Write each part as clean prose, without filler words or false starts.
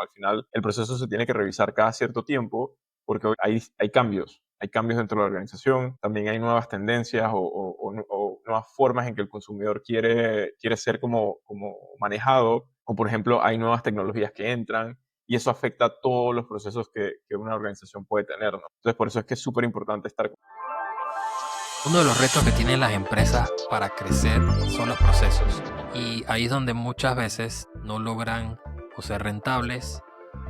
Al final, el proceso se tiene que revisar cada cierto tiempo porque hay cambios dentro de la organización, también hay nuevas tendencias o nuevas formas en que el consumidor quiere ser como manejado, o por ejemplo hay nuevas tecnologías que entran y eso afecta a todos los procesos que una organización puede tener, ¿no? Entonces por eso es que es súper importante estar. Uno de los retos que tienen las empresas para crecer son los procesos. Y ahí es donde muchas veces no logran o ser rentables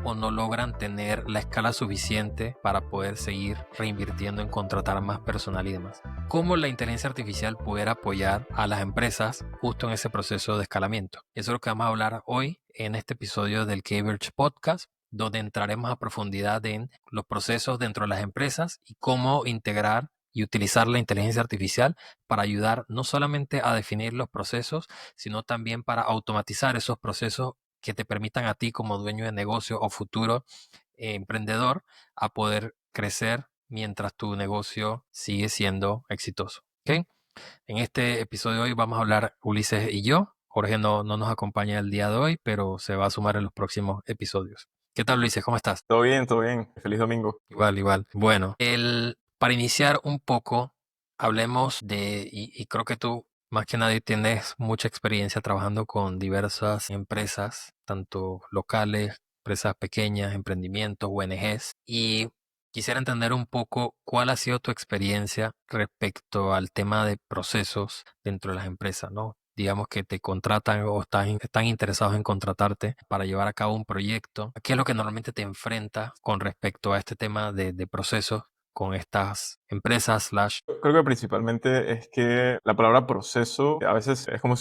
o no logran tener la escala suficiente para poder seguir reinvirtiendo en contratar más personal y demás. ¿Cómo la inteligencia artificial puede apoyar a las empresas justo en ese proceso de escalamiento? Eso es lo que vamos a hablar hoy en este episodio del K-Verge Podcast, donde entraremos a profundidad en los procesos dentro de las empresas y cómo integrar y utilizar la inteligencia artificial para ayudar no solamente a definir los procesos, sino también para automatizar esos procesos que te permitan a ti como dueño de negocio o futuro emprendedor a poder crecer mientras tu negocio sigue siendo exitoso. ¿Okay? En este episodio de hoy vamos a hablar Ulises y yo. Jorge no nos acompaña el día de hoy, pero se va a sumar en los próximos episodios. ¿Qué tal, Ulises? ¿Cómo estás? Todo bien, todo bien. Feliz domingo. Igual, igual. Bueno, para iniciar un poco, hablemos y creo que tú más que nadie tienes mucha experiencia trabajando con diversas empresas, tanto locales, empresas pequeñas, emprendimientos, ONGs, y quisiera entender un poco cuál ha sido tu experiencia respecto al tema de procesos dentro de las empresas, ¿no? Digamos que te contratan o están interesados en contratarte para llevar a cabo un proyecto. ¿Qué es lo que normalmente te enfrentas con respecto a este tema de procesos con estas empresas slash? Creo que principalmente es que la palabra proceso a veces es como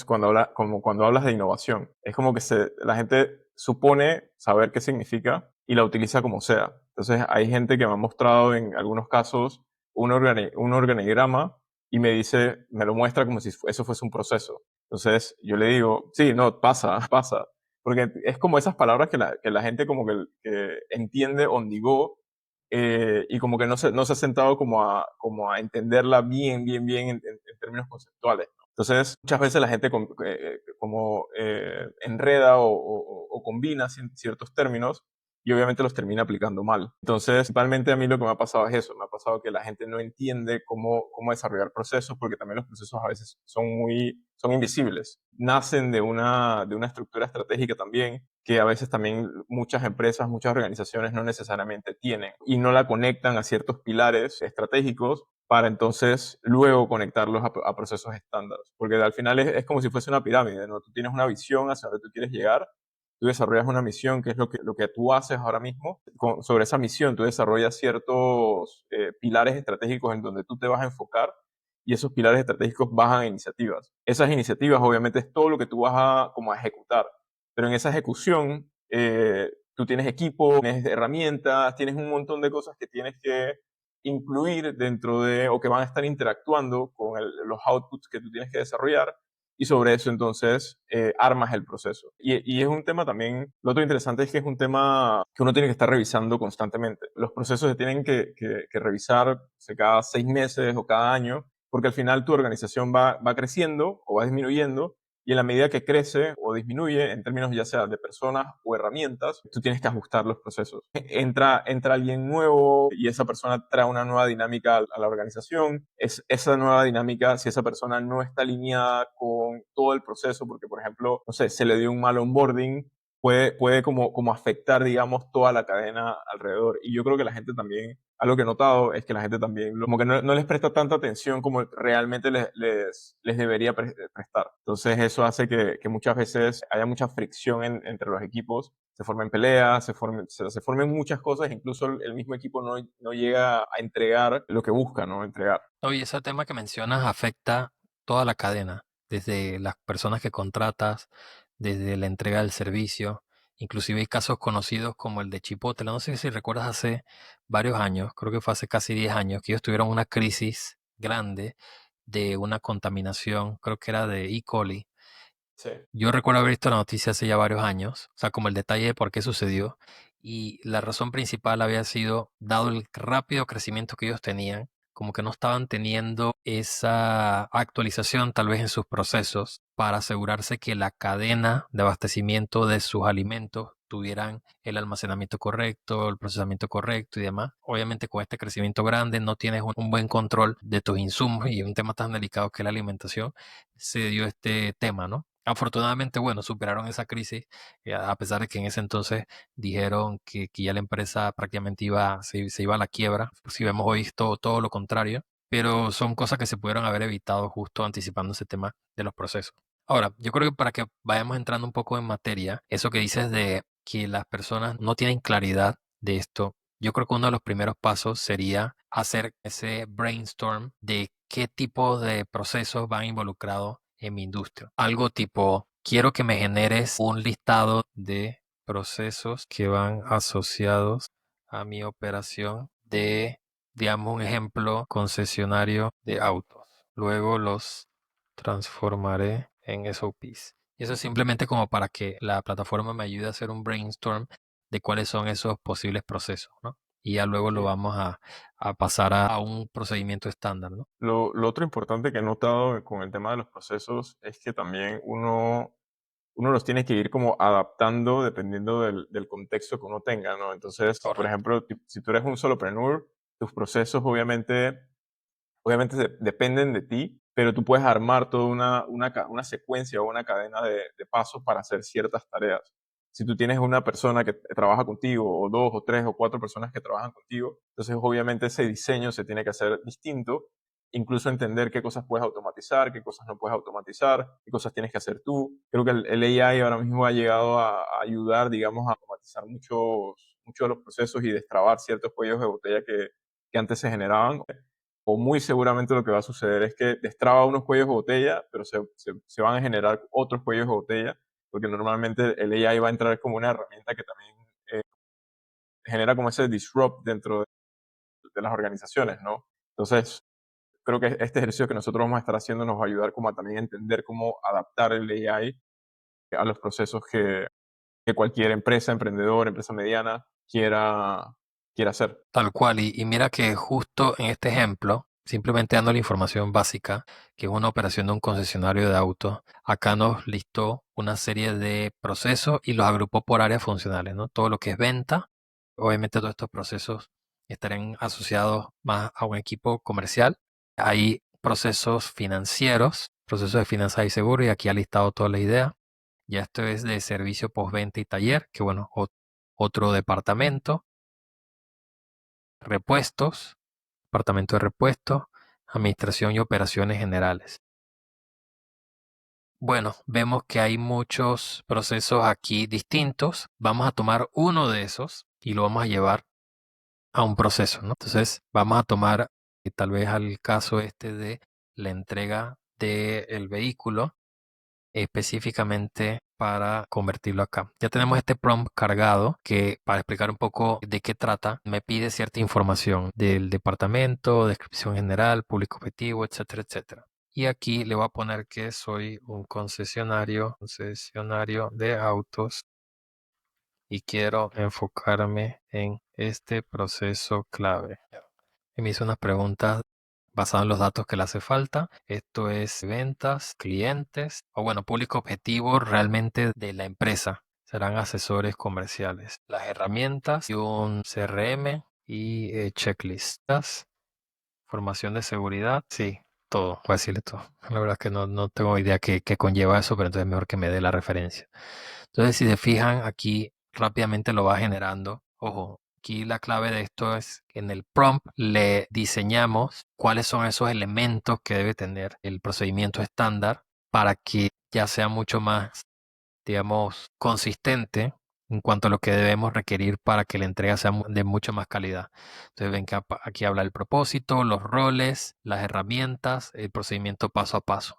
como cuando hablas de innovación. Es como que la gente supone saber qué significa y la utiliza como sea. Entonces hay gente que me ha mostrado en algunos casos un organigrama y me lo muestra como si eso fuese un proceso. Entonces yo le digo, sí, no, pasa, pasa. Porque es como esas palabras que la gente que entiende on the go, y como que no se ha sentado como a entenderla bien en términos conceptuales, ¿no? Entonces, muchas veces la gente enreda o combina ciertos términos y obviamente los termina aplicando mal. Entonces, principalmente a mí lo que me ha pasado es eso, me ha pasado que la gente no entiende cómo desarrollar procesos, porque también los procesos a veces son invisibles. Nacen de una estructura estratégica también, que a veces también muchas empresas, muchas organizaciones no necesariamente tienen y no la conectan a ciertos pilares estratégicos para entonces luego conectarlos a procesos estándar. Porque al final es como si fuese una pirámide, ¿no? Tú tienes una visión hacia donde tú quieres llegar, tú desarrollas una misión, que es lo que tú haces ahora mismo. Sobre esa misión tú desarrollas ciertos pilares estratégicos en donde tú te vas a enfocar y esos pilares estratégicos bajan a iniciativas. Esas iniciativas obviamente es todo lo que tú vas como a ejecutar, pero en esa ejecución tú tienes equipo, tienes herramientas, tienes un montón de cosas que tienes que incluir o que van a estar interactuando con los outputs que tú tienes que desarrollar, y sobre eso entonces armas el proceso. Y es un tema también, lo otro interesante es que es un tema que uno tiene que estar revisando constantemente. Los procesos se tienen que revisar cada 6 meses o cada año, porque al final tu organización va creciendo o va disminuyendo, y en la medida que crece o disminuye, en términos ya sea de personas o herramientas, tú tienes que ajustar los procesos. Entra alguien nuevo y esa persona trae una nueva dinámica a la organización. Esa nueva dinámica, si esa persona no está alineada con todo el proceso, porque por ejemplo, no sé, se le dio un mal onboarding, puede como afectar, digamos, toda la cadena alrededor. Y yo creo que la gente también, algo que he notado es que la gente también como que no les presta tanta atención como realmente les debería prestar. Entonces eso hace que muchas veces haya mucha fricción entre los equipos, se formen peleas, se formen muchas cosas, incluso el mismo equipo no llega a entregar lo que busca, ¿no? Entregar. Oye, ese tema que mencionas afecta toda la cadena, desde las personas que contratas, desde la entrega del servicio. Inclusive hay casos conocidos como el de Chipotle. No sé si recuerdas hace varios años, creo que fue hace casi 10 años, que ellos tuvieron una crisis grande de una contaminación, creo que era de E. coli. Sí. Yo recuerdo haber visto la noticia hace ya varios años, o sea, como el detalle de por qué sucedió. Y la razón principal había sido, dado el rápido crecimiento que ellos tenían, como que no estaban teniendo esa actualización tal vez en sus procesos para asegurarse que la cadena de abastecimiento de sus alimentos tuvieran el almacenamiento correcto, el procesamiento correcto y demás. Obviamente con este crecimiento grande no tienes un buen control de tus insumos y un tema tan delicado que es la alimentación, se dio este tema, ¿no? Afortunadamente, bueno, superaron esa crisis, a pesar de que en ese entonces dijeron que ya la empresa prácticamente se iba a la quiebra. Si vemos hoy todo lo contrario, pero son cosas que se pudieron haber evitado justo anticipando ese tema de los procesos. Ahora, yo creo que para que vayamos entrando un poco en materia, eso que dices de que las personas no tienen claridad de esto, yo creo que uno de los primeros pasos sería hacer ese brainstorm de qué tipo de procesos van involucrados en mi industria. Algo tipo, quiero que me generes un listado de procesos que van asociados a mi operación de, digamos, un ejemplo, concesionario de autos. Luego los transformaré en SOPs. Y eso es simplemente como para que la plataforma me ayude a hacer un brainstorm de cuáles son esos posibles procesos, ¿no? Y ya luego lo Sí. vamos a pasar a un procedimiento estándar, ¿no? Lo otro importante que he notado con el tema de los procesos es que también uno los tiene que ir como adaptando dependiendo del contexto que uno tenga, ¿no? Entonces, por Correcto. ejemplo, si tú eres un solopreneur, tus procesos obviamente dependen de ti, pero tú puedes armar toda una secuencia o una cadena de pasos para hacer ciertas tareas. Si tú tienes una persona que trabaja contigo, o dos, o tres, o cuatro personas que trabajan contigo, entonces obviamente ese diseño se tiene que hacer distinto, incluso entender qué cosas puedes automatizar, qué cosas no puedes automatizar, qué cosas tienes que hacer tú. Creo que el AI ahora mismo ha llegado a ayudar, digamos, a automatizar muchos de los procesos y destrabar ciertos cuellos de botella que antes se generaban, o muy seguramente lo que va a suceder es que destraba unos cuellos de botella, pero se van a generar otros cuellos de botella, porque normalmente el AI va a entrar como una herramienta que también genera como ese disrupt dentro de las organizaciones, ¿no? Entonces, creo que este ejercicio que nosotros vamos a estar haciendo nos va a ayudar como a también entender cómo adaptar el AI a los procesos que cualquier empresa, emprendedor, empresa mediana quiera hacer. Tal cual, y mira que justo en este ejemplo, simplemente dando la información básica, que es una operación de un concesionario de autos, acá nos listó una serie de procesos y los agrupó por áreas funcionales, ¿no? Todo lo que es venta, obviamente todos estos procesos estarán asociados más a un equipo comercial. Hay procesos financieros, procesos de finanzas y seguro, y aquí ha listado toda la idea. Ya esto es de servicio postventa y taller, que bueno, otro departamento. Repuestos, departamento de repuestos, administración y operaciones generales. Bueno, vemos que hay muchos procesos aquí distintos. Vamos a tomar uno de esos y lo vamos a llevar a un proceso, ¿no? Entonces, vamos a tomar tal vez al caso este de la entrega del vehículo específicamente para convertirlo acá. Ya tenemos este prompt cargado que para explicar un poco de qué trata, me pide cierta información del departamento, descripción general, público objetivo, etcétera, etcétera. Y aquí le voy a poner que soy un concesionario de autos y quiero enfocarme en este proceso clave. Y me hizo unas preguntas basadas en los datos que le hace falta. Esto es ventas, clientes o bueno, público objetivo realmente de la empresa. Serán asesores comerciales. Las herramientas y un CRM y checklistas. Formación de seguridad. Sí, todo. Voy a decirle todo. La verdad es que no tengo idea qué conlleva eso, pero entonces es mejor que me dé la referencia. Entonces, si se fijan, aquí rápidamente lo va generando. Ojo, aquí la clave de esto es que en el prompt le diseñamos cuáles son esos elementos que debe tener el procedimiento estándar para que ya sea mucho más, digamos, consistente en cuanto a lo que debemos requerir para que la entrega sea de mucha más calidad. Entonces ven que aquí habla el propósito, los roles, las herramientas, el procedimiento paso a paso.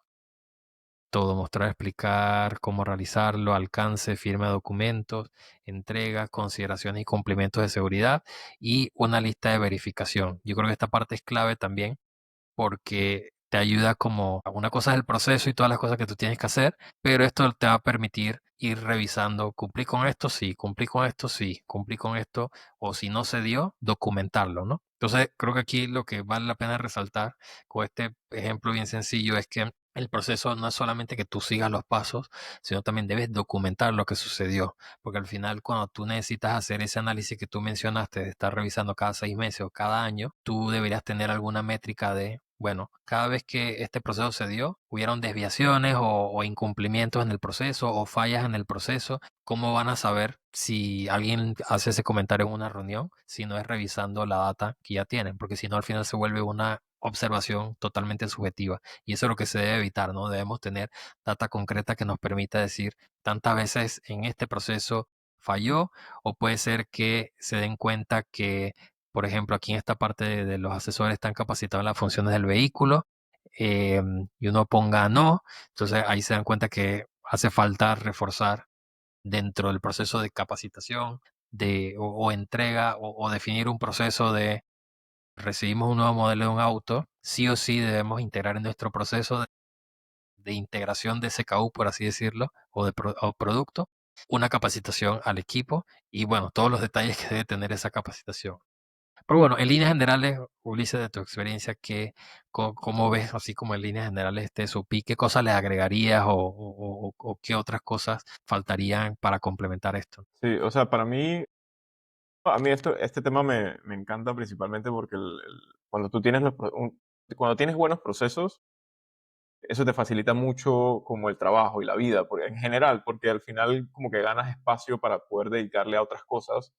Todo, mostrar, explicar cómo realizarlo, alcance, firma de documentos, entrega, consideraciones y cumplimientos de seguridad y una lista de verificación. Yo creo que esta parte es clave también porque te ayuda como una cosa es el proceso y todas las cosas que tú tienes que hacer, pero esto te va a permitir ir revisando, cumplí con esto, sí, cumplí con esto, sí, cumplí con esto, o si no se dio, documentarlo, ¿no? Entonces, creo que aquí lo que vale la pena resaltar con este ejemplo bien sencillo es que el proceso no es solamente que tú sigas los pasos, sino también debes documentar lo que sucedió, porque al final cuando tú necesitas hacer ese análisis que tú mencionaste, de estar revisando cada 6 meses o cada año, tú deberías tener alguna métrica de, bueno, cada vez que este proceso se dio, hubieron desviaciones o incumplimientos en el proceso o fallas en el proceso. ¿Cómo van a saber si alguien hace ese comentario en una reunión si no es revisando la data que ya tienen? Porque si no, al final se vuelve una observación totalmente subjetiva. Y eso es lo que se debe evitar, ¿no? Debemos tener data concreta que nos permita decir tantas veces en este proceso falló, o puede ser que se den cuenta que, por ejemplo, aquí en esta parte de los asesores están capacitados en las funciones del vehículo, y uno ponga no, entonces ahí se dan cuenta que hace falta reforzar dentro del proceso de capacitación o entrega o definir un proceso de recibimos un nuevo modelo de un auto, sí o sí debemos integrar en nuestro proceso de integración de SKU, por así decirlo, o producto, una capacitación al equipo y bueno, todos los detalles que debe tener esa capacitación. Pero bueno, en líneas generales, Ulises, de tu experiencia, ¿cómo ves, así como en líneas generales, este SOP? ¿Qué cosas le agregarías o qué otras cosas faltarían para complementar esto? Sí, o sea, a mí este tema me encanta principalmente porque cuando tú tienes cuando tienes buenos procesos, eso te facilita mucho como el trabajo y la vida, porque, en general, porque al final como que ganas espacio para poder dedicarle a otras cosas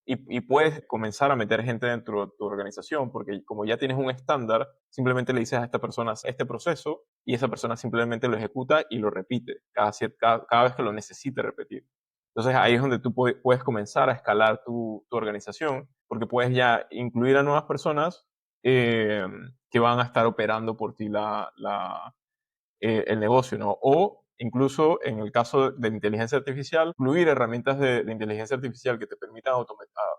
y puedes comenzar a meter gente dentro de tu organización, porque como ya tienes un estándar, simplemente le dices a esta persona "Haz este proceso" y esa persona simplemente lo ejecuta y lo repite cada vez que lo necesite repetir. Entonces ahí es donde tú puedes comenzar a escalar tu organización, porque puedes ya incluir a nuevas personas eh, que van a estar operando por ti el negocio, ¿no? O incluso en el caso de la inteligencia artificial, incluir herramientas de inteligencia artificial que te permitan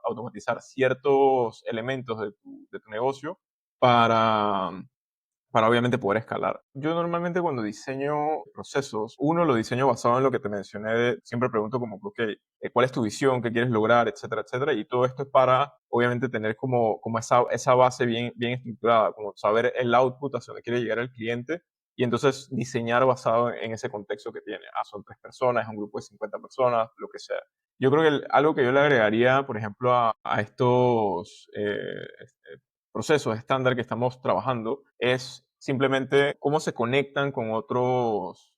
automatizar ciertos elementos de tu negocio para, para obviamente poder escalar. Yo normalmente cuando diseño procesos, uno lo diseño basado en lo que te mencioné, siempre pregunto como, ok, ¿cuál es tu visión? ¿Qué quieres lograr? Etcétera, etcétera. Y todo esto es para, obviamente, tener como esa base bien estructurada, como saber el output hacia donde quiere llegar el cliente y entonces diseñar basado en ese contexto que tiene. Son 3 personas, es un grupo de 50 personas, lo que sea. Yo creo que algo que yo le agregaría, por ejemplo, a estos procesos estándar que estamos trabajando es simplemente cómo se conectan con otros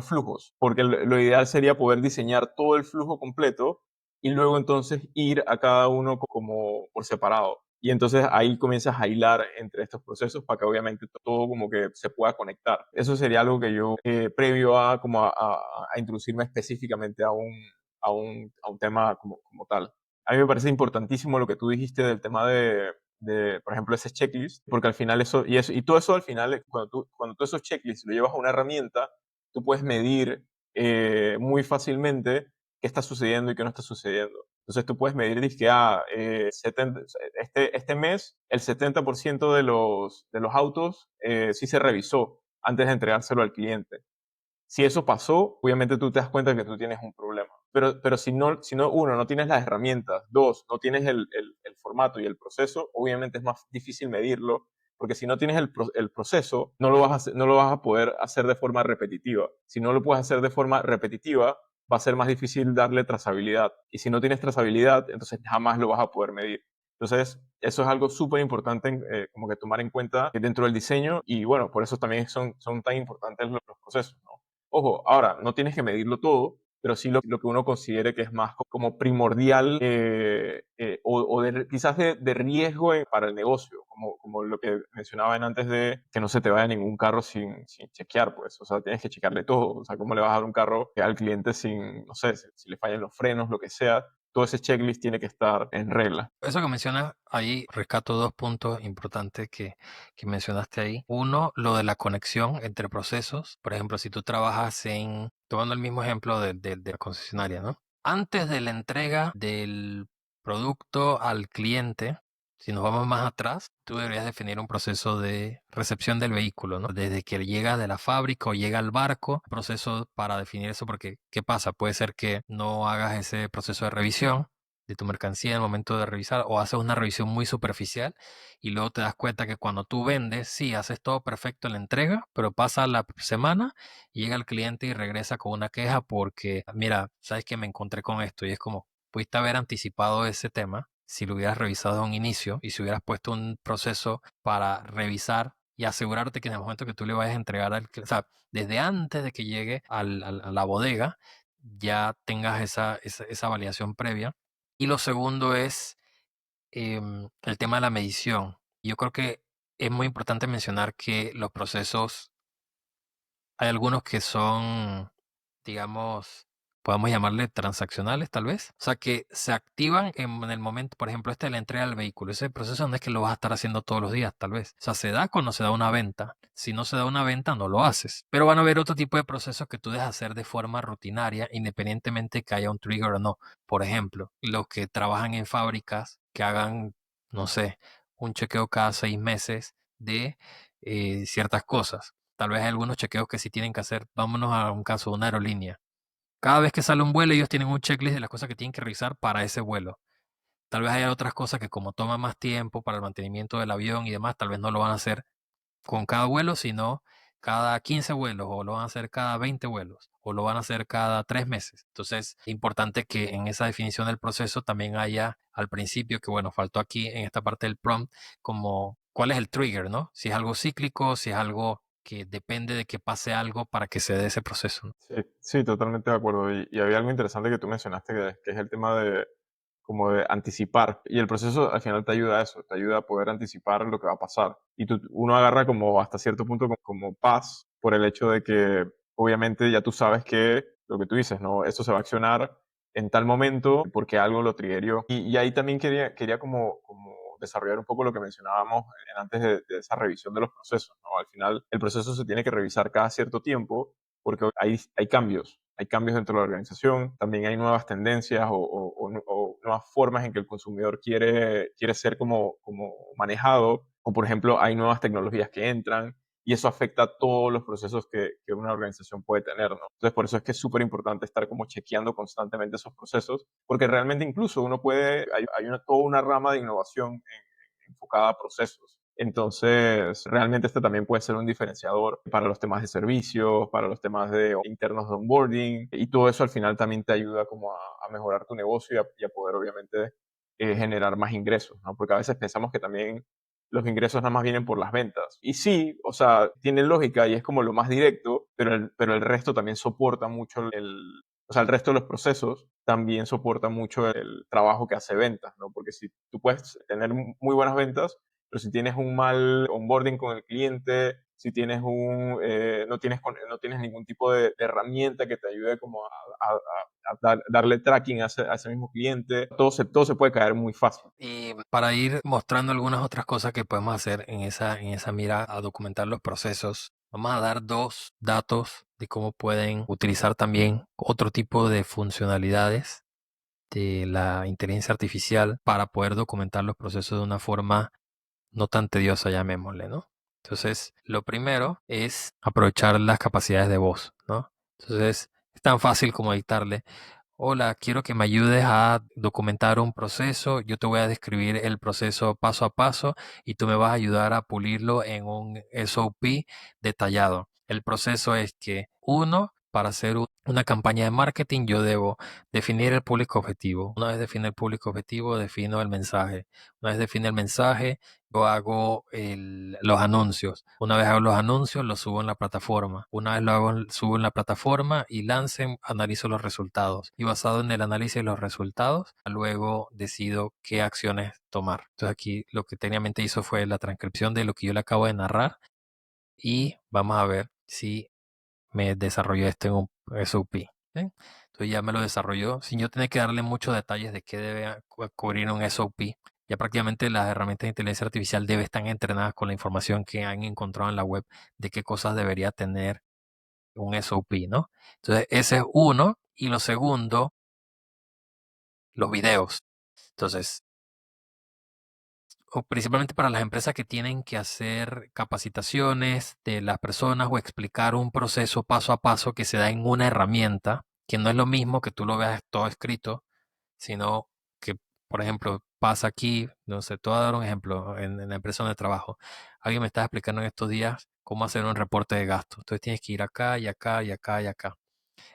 flujos, porque lo ideal sería poder diseñar todo el flujo completo y luego entonces ir a cada uno como por separado. Y entonces ahí comienzas a hilar entre estos procesos para que obviamente todo como que se pueda conectar. Eso sería algo que yo, previo a como a introducirme específicamente a un tema como tal. A mí me parece importantísimo lo que tú dijiste del tema por ejemplo, ese checklist, porque al final y todo eso al final, cuando tú esos checklists lo llevas a una herramienta, tú puedes medir muy fácilmente qué está sucediendo y qué no está sucediendo. Entonces tú puedes medir, dices que este mes el 70% de los autos sí se revisó antes de entregárselo al cliente. Si eso pasó, obviamente tú te das cuenta que tú tienes un problema. Pero si no, uno, no tienes las herramientas, dos, no tienes el formato y el proceso, obviamente es más difícil medirlo, porque si no tienes el proceso, no lo vas a poder hacer de forma repetitiva. Si no lo puedes hacer de forma repetitiva, va a ser más difícil darle trazabilidad. Y si no tienes trazabilidad, entonces jamás lo vas a poder medir. Entonces, eso es algo súper importante como que tomar en cuenta dentro del diseño y bueno, por eso también son tan importantes los procesos, ¿no? Ojo, ahora, no tienes que medirlo todo, pero sí lo que uno considere que es más como primordial o quizás de riesgo para el negocio, como lo que mencionaban antes de que no se te vaya ningún carro sin chequear, pues. O sea, tienes que checarle todo. O sea, ¿cómo le vas a dar un carro al cliente sin, no sé, si le fallan los frenos, lo que sea? Todo ese checklist tiene que estar en regla. Eso que mencionas ahí, rescato dos puntos importantes que mencionaste ahí. Uno, lo de la conexión entre procesos. Por ejemplo, si tú trabajas tomando el mismo ejemplo de la concesionaria, ¿no? Antes de la entrega del producto al cliente, si nos vamos más atrás, tú deberías definir un proceso de recepción del vehículo, ¿no? Desde que llega de la fábrica o llega al barco, proceso para definir eso, porque ¿qué pasa? Puede ser que no hagas ese proceso de revisión de tu mercancía en el momento de revisar, o haces una revisión muy superficial y luego te das cuenta que cuando tú vendes, sí, haces todo perfecto en la entrega, pero pasa la semana y llega el cliente y regresa con una queja porque, mira, sabes que me encontré con esto y es como, pudiste haber anticipado ese tema si lo hubieras revisado de un inicio y si hubieras puesto un proceso para revisar y asegurarte que en el momento que tú le vayas a entregar al cliente, o sea, desde antes de que llegue a la bodega, ya tengas esa validación previa. Y lo segundo es el tema de la medición. Yo creo que es muy importante mencionar que los procesos, hay algunos que son, digamos, podemos llamarle transaccionales tal vez. O sea, que se activan en el momento, por ejemplo, este de la entrega del vehículo. Ese proceso no es que lo vas a estar haciendo todos los días, tal vez. O sea, se da cuando se da una venta. Si no se da una venta, no lo haces. Pero van a haber otro tipo de procesos que tú dejas hacer de forma rutinaria, independientemente que haya un trigger o no. Por ejemplo, los que trabajan en fábricas, que hagan, no sé, un chequeo cada 6 meses de ciertas cosas. Tal vez hay algunos chequeos que sí tienen que hacer. Vámonos a un caso de una aerolínea. Cada vez que sale un vuelo, ellos tienen un checklist de las cosas que tienen que revisar para ese vuelo. Tal vez haya otras cosas que como toma más tiempo para el mantenimiento del avión y demás, tal vez no lo van a hacer con cada vuelo, sino cada 15 vuelos, o lo van a hacer cada 20 vuelos, o lo van a hacer cada 3 meses. Entonces, es importante que en esa definición del proceso también haya al principio, que bueno, faltó aquí en esta parte del prompt, como cuál es el trigger, ¿no? Si es algo cíclico, si es algo que depende de que pase algo para que se dé ese proceso, ¿no? Sí, sí, totalmente de acuerdo. Y había algo interesante que tú mencionaste, que es el tema de como de anticipar. Y el proceso al final te ayuda a eso, te ayuda a poder anticipar lo que va a pasar. Y uno agarra como hasta cierto punto como paz por el hecho de que obviamente ya tú sabes que lo que tú dices, ¿no? Esto se va a accionar en tal momento porque algo lo triggerió. Y ahí también quería como desarrollar un poco lo que mencionábamos antes de esa revisión de los procesos, ¿no? Al final el proceso se tiene que revisar cada cierto tiempo porque hay cambios dentro de la organización, también hay nuevas tendencias o nuevas formas en que el consumidor quiere ser como manejado, o por ejemplo hay nuevas tecnologías que entran y eso afecta a todos los procesos que una organización puede tener, ¿no? Entonces por eso es que es súper importante estar como chequeando constantemente esos procesos, porque realmente incluso hay toda una rama de innovación enfocada a procesos. Entonces, realmente este también puede ser un diferenciador para los temas de servicios, para los temas de internos de onboarding, y todo eso al final también te ayuda como a mejorar tu negocio y a poder obviamente generar más ingresos, ¿no? Porque a veces pensamos que también los ingresos nada más vienen por las ventas. Y sí, o sea, tiene lógica y es como lo más directo, pero el resto también soporta mucho o sea, el resto de los procesos también soporta mucho el trabajo que hace ventas, ¿no? Porque si tú puedes tener muy buenas ventas, pero si tienes un mal onboarding con el cliente, si tienes no tienes ningún tipo de herramienta que te ayude como a darle tracking a ese mismo cliente, todo se puede caer muy fácil. Y para ir mostrando algunas otras cosas que podemos hacer en esa mira a documentar los procesos, vamos a dar 2 datos de cómo pueden utilizar también otro tipo de funcionalidades de la inteligencia artificial para poder documentar los procesos de una forma no tan tediosa, llamémosle, ¿no? Entonces, lo primero es aprovechar las capacidades de voz, ¿no? Entonces, es tan fácil como dictarle: hola, quiero que me ayudes a documentar un proceso. Yo te voy a describir el proceso paso a paso y tú me vas a ayudar a pulirlo en un SOP detallado. El proceso es que, uno, para hacer una campaña de marketing, yo debo definir el público objetivo. Una vez define el público objetivo, defino el mensaje. Una vez define el mensaje, yo hago los anuncios. Una vez hago los anuncios, los subo en la plataforma. Una vez lo hago, subo en la plataforma y lancen, analizo los resultados. Y basado en el análisis de los resultados, luego decido qué acciones tomar. Entonces aquí lo que técnicamente hizo fue la transcripción de lo que yo le acabo de narrar y vamos a ver si me desarrolló esto en un SOP. ¿Sí? Entonces ya me lo desarrolló sin yo tener que darle muchos detalles de qué debe cubrir un SOP. Ya prácticamente las herramientas de inteligencia artificial deben estar entrenadas con la información que han encontrado en la web de qué cosas debería tener un SOP, ¿no? Entonces ese es uno. Y lo segundo, los videos. Entonces, o principalmente para las empresas que tienen que hacer capacitaciones de las personas o explicar un proceso paso a paso que se da en una herramienta, que no es lo mismo que tú lo veas todo escrito, sino que Por ejemplo, pasa aquí, no sé, te voy a dar un ejemplo en la empresa donde trabajo. Alguien me estaba explicando en estos días cómo hacer un reporte de gastos. Entonces tienes que ir acá y acá y acá y acá.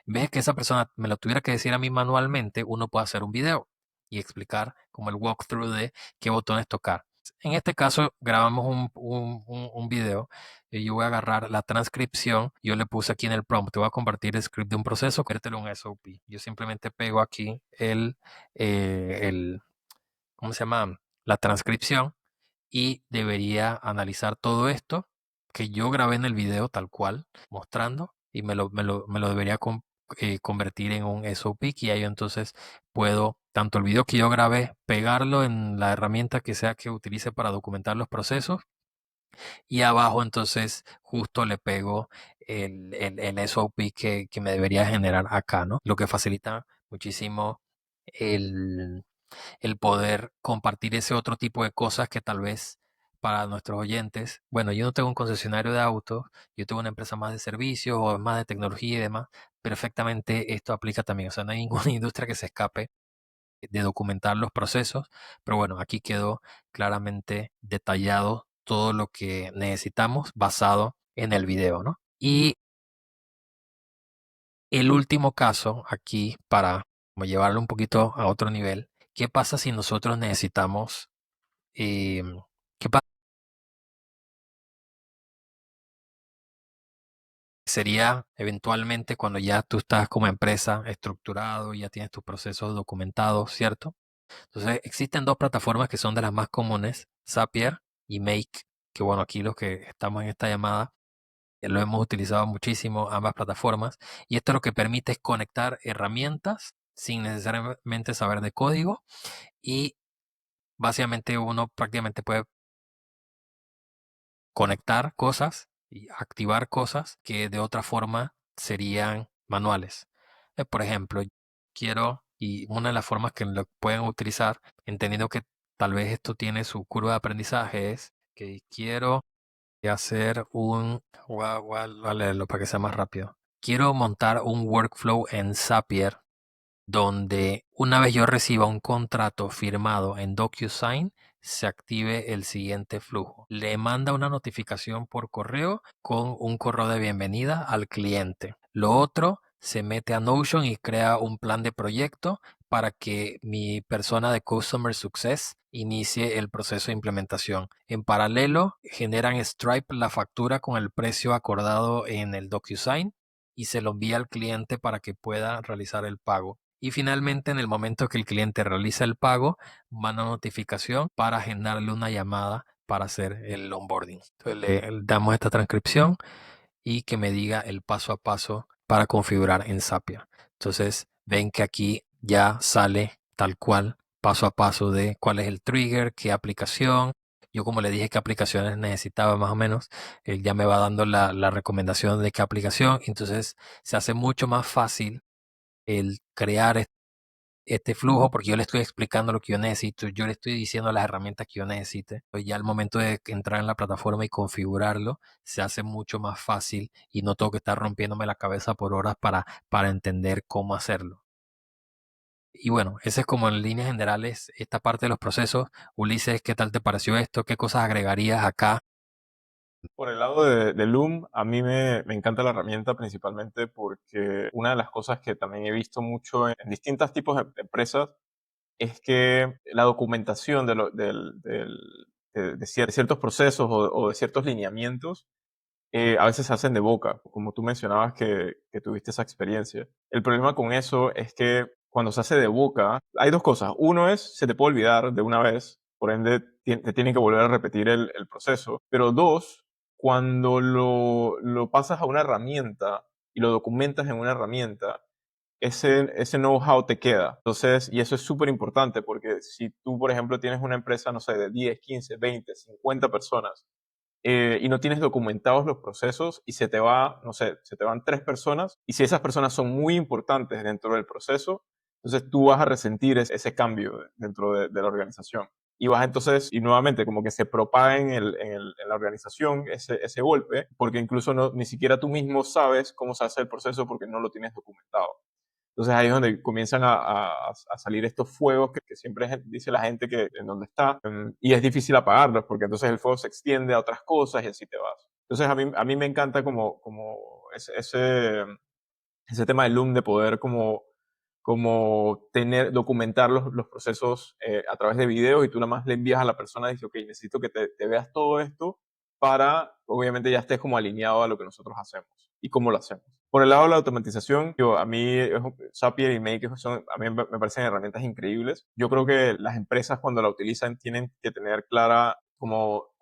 En vez de que esa persona me lo tuviera que decir a mí manualmente, uno puede hacer un video y explicar como el walkthrough de qué botones tocar. En este caso, grabamos un video y yo voy a agarrar la transcripción. Yo le puse aquí en el prompt, te voy a compartir el script de un proceso, conviértelo en SOP. Yo simplemente pego aquí el ¿cómo se llama? La transcripción y debería analizar todo esto que yo grabé en el video tal cual, mostrando, y me lo debería convertir en un SOP y ahí entonces puedo, tanto el video que yo grabé, pegarlo en la herramienta que sea que utilice para documentar los procesos y abajo entonces justo le pego el SOP que me debería generar acá, ¿no? Lo que facilita muchísimo el el poder compartir ese otro tipo de cosas que tal vez para nuestros oyentes, bueno, yo no tengo un concesionario de autos, yo tengo una empresa más de servicios o más de tecnología y demás, perfectamente esto aplica también, o sea, no hay ninguna industria que se escape de documentar los procesos, pero bueno, aquí quedó claramente detallado todo lo que necesitamos basado en el video, ¿no? Y el último caso aquí para como llevarlo un poquito a otro nivel, ¿qué pasa si nosotros necesitamos ¿qué sería eventualmente cuando ya tú estás como empresa estructurado, ya tienes tus procesos documentados, ¿cierto? Entonces existen dos plataformas que son de las más comunes, Zapier y Make, que bueno, aquí los que estamos en esta llamada lo hemos utilizado muchísimo, ambas plataformas, y esto lo que permite es conectar herramientas sin necesariamente saber de código y básicamente uno prácticamente puede conectar cosas y activar cosas que de otra forma serían manuales. Por ejemplo, quiero, y una de las formas que lo pueden utilizar, entendiendo que tal vez esto tiene su curva de aprendizaje, es que quiero hacer voy a leerlo para que sea más rápido. Quiero montar un workflow en Zapier donde una vez yo reciba un contrato firmado en DocuSign, se active el siguiente flujo. Le manda una notificación por correo con un correo de bienvenida al cliente. Lo otro, se mete a Notion y crea un plan de proyecto para que mi persona de Customer Success inicie el proceso de implementación. En paralelo, generan Stripe la factura con el precio acordado en el DocuSign y se lo envía al cliente para que pueda realizar el pago. Y finalmente, en el momento que el cliente realiza el pago, manda una notificación para agendarle una llamada para hacer el onboarding. Entonces le damos esta transcripción y que me diga el paso a paso para configurar en Zapier. Entonces ven que aquí ya sale tal cual, paso a paso de cuál es el trigger, qué aplicación. Yo como le dije qué aplicaciones necesitaba más o menos, él ya me va dando la recomendación de qué aplicación. Entonces se hace mucho más fácil el crear este flujo porque yo le estoy explicando lo que yo necesito, yo le estoy diciendo las herramientas que yo necesite. Pues ya al momento de entrar en la plataforma y configurarlo, se hace mucho más fácil y no tengo que estar rompiéndome la cabeza por horas para entender cómo hacerlo. Y bueno, ese es como en líneas generales esta parte de los procesos. Ulises, ¿qué tal te pareció esto? ¿Qué cosas agregarías acá? Por el lado de Loom, a mí me encanta la herramienta principalmente porque una de las cosas que también he visto mucho en distintos tipos de empresas es que la documentación de ciertos procesos o de ciertos lineamientos a veces se hacen de boca, como tú mencionabas que tuviste esa experiencia. El problema con eso es que cuando se hace de boca, hay dos cosas. Uno es, se te puede olvidar de una vez, por ende te tienen que volver a repetir el proceso. Pero dos, cuando lo pasas a una herramienta y lo documentas en una herramienta, ese know-how te queda. Entonces, y eso es súper importante porque si tú, por ejemplo, tienes una empresa, no sé, de 10, 15, 20, 50 personas y no tienes documentados los procesos y se te va, no sé, se te van 3 personas y si esas personas son muy importantes dentro del proceso, entonces tú vas a resentir ese cambio dentro de la organización. Y vas entonces, y nuevamente, como que se propaga en la organización ese golpe, porque incluso ni siquiera tú mismo sabes cómo se hace el proceso porque no lo tienes documentado. Entonces ahí es donde comienzan a salir estos fuegos que siempre dice la gente que en donde está, y es difícil apagarlos porque entonces el fuego se extiende a otras cosas y así te vas. Entonces a mí me encanta como ese tema del Loom de poder como documentar los procesos a través de videos y tú nada más le envías a la persona y dices, ok, necesito que te veas todo esto para, obviamente, ya estés como alineado a lo que nosotros hacemos y cómo lo hacemos. Por el lado de la automatización, a mí Zapier y Make a mí me parecen herramientas increíbles. Yo creo que las empresas cuando la utilizan tienen que tener clara como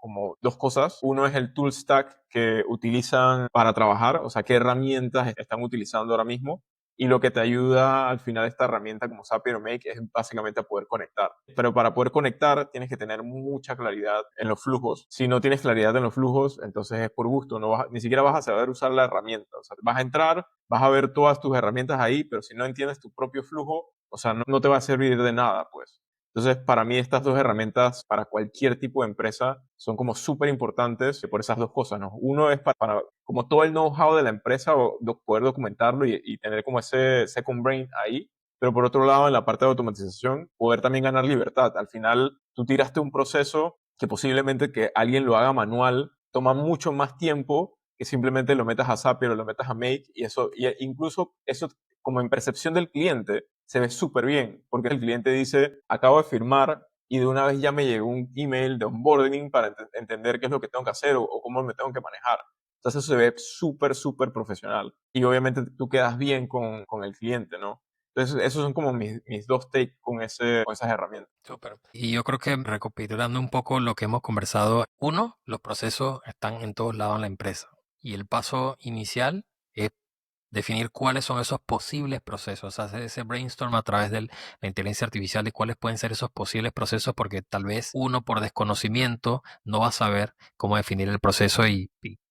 dos cosas. Uno es el tool stack que utilizan para trabajar, o sea, qué herramientas están utilizando ahora mismo. Y lo que te ayuda al final esta herramienta como Zapier o Make es básicamente a poder conectar. Pero para poder conectar tienes que tener mucha claridad en los flujos. Si no tienes claridad en los flujos, entonces es por gusto. Ni siquiera vas a saber usar la herramienta. O sea, vas a entrar, vas a ver todas tus herramientas ahí, pero si no entiendes tu propio flujo, o sea, no te va a servir de nada, pues. Entonces, para mí estas dos herramientas para cualquier tipo de empresa son como súper importantes por esas dos cosas, ¿no? Uno es para como todo el know-how de la empresa o poder documentarlo y tener como ese second brain ahí, pero por otro lado, en la parte de automatización, poder también ganar libertad. Al final, tú tiraste un proceso que posiblemente que alguien lo haga manual toma mucho más tiempo que simplemente lo metas a Zapier o lo metas a Make y eso, y incluso eso como en percepción del cliente, se ve súper bien, porque el cliente dice, acabo de firmar y de una vez ya me llegó un email de onboarding para entender qué es lo que tengo que hacer o cómo me tengo que manejar. Entonces eso se ve súper, súper profesional. Y obviamente tú quedas bien con el cliente, ¿no? Entonces esos son como mis dos takes con esas herramientas. Súper. Y yo creo que recapitulando un poco lo que hemos conversado, uno, los procesos están en todos lados en la empresa. Y el paso inicial es definir cuáles son esos posibles procesos, hacer ese brainstorm a través de la inteligencia artificial de cuáles pueden ser esos posibles procesos, porque tal vez uno por desconocimiento no va a saber cómo definir el proceso y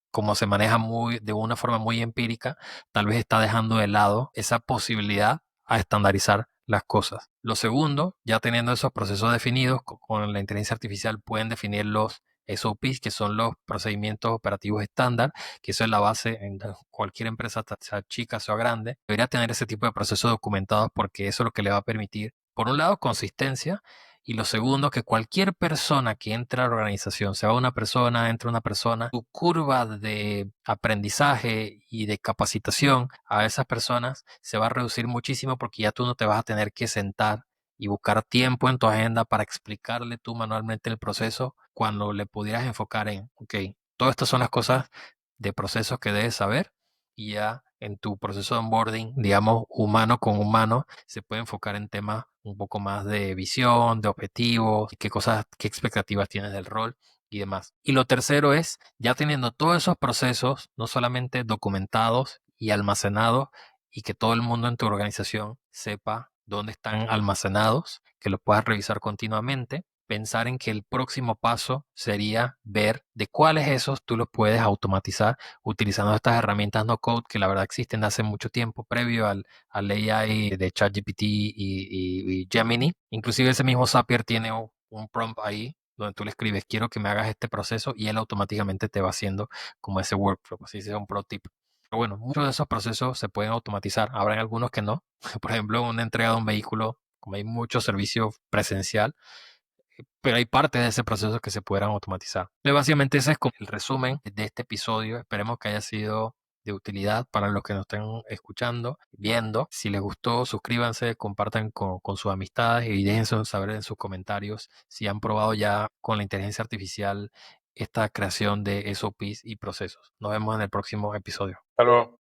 como se maneja de una forma muy empírica, tal vez está dejando de lado esa posibilidad a estandarizar las cosas. Lo segundo, ya teniendo esos procesos definidos, con la inteligencia artificial pueden definir los SOPs, que son los procedimientos operativos estándar, que eso es la base en cualquier empresa, sea chica, sea grande. Debería tener ese tipo de procesos documentados porque eso es lo que le va a permitir, por un lado, consistencia, y lo segundo, que cualquier persona que entre a la organización, sea una persona, entre una persona, tu curva de aprendizaje y de capacitación a esas personas se va a reducir muchísimo porque ya tú no te vas a tener que sentar y buscar tiempo en tu agenda para explicarle tú manualmente el proceso cuando le pudieras enfocar en, ok, todas estas son las cosas de procesos que debes saber y ya en tu proceso de onboarding, digamos, humano con humano, se puede enfocar en temas un poco más de visión, de objetivos, qué cosas, qué expectativas tienes del rol y demás. Y lo tercero es, ya teniendo todos esos procesos, no solamente documentados y almacenados, y que todo el mundo en tu organización sepa dónde están almacenados, que los puedas revisar continuamente, pensar en que el próximo paso sería ver de cuáles esos tú los puedes automatizar utilizando estas herramientas no code que la verdad existen hace mucho tiempo, previo al AI de ChatGPT y Gemini. Inclusive ese mismo Zapier tiene un prompt ahí donde tú le escribes, quiero que me hagas este proceso y él automáticamente te va haciendo como ese workflow, así sea un pro tip. Pero bueno, muchos de esos procesos se pueden automatizar. Habrá algunos que no. Por ejemplo, una entrega de un vehículo, como hay mucho servicio presencial, pero hay partes de ese proceso que se puedan automatizar. Entonces, básicamente ese es como el resumen de este episodio. Esperemos que haya sido de utilidad para los que nos estén escuchando, viendo. Si les gustó, suscríbanse, compartan con sus amistades y déjense saber en sus comentarios si han probado ya con la inteligencia artificial esta creación de SOPs y procesos. Nos vemos en el próximo episodio. Hasta luego.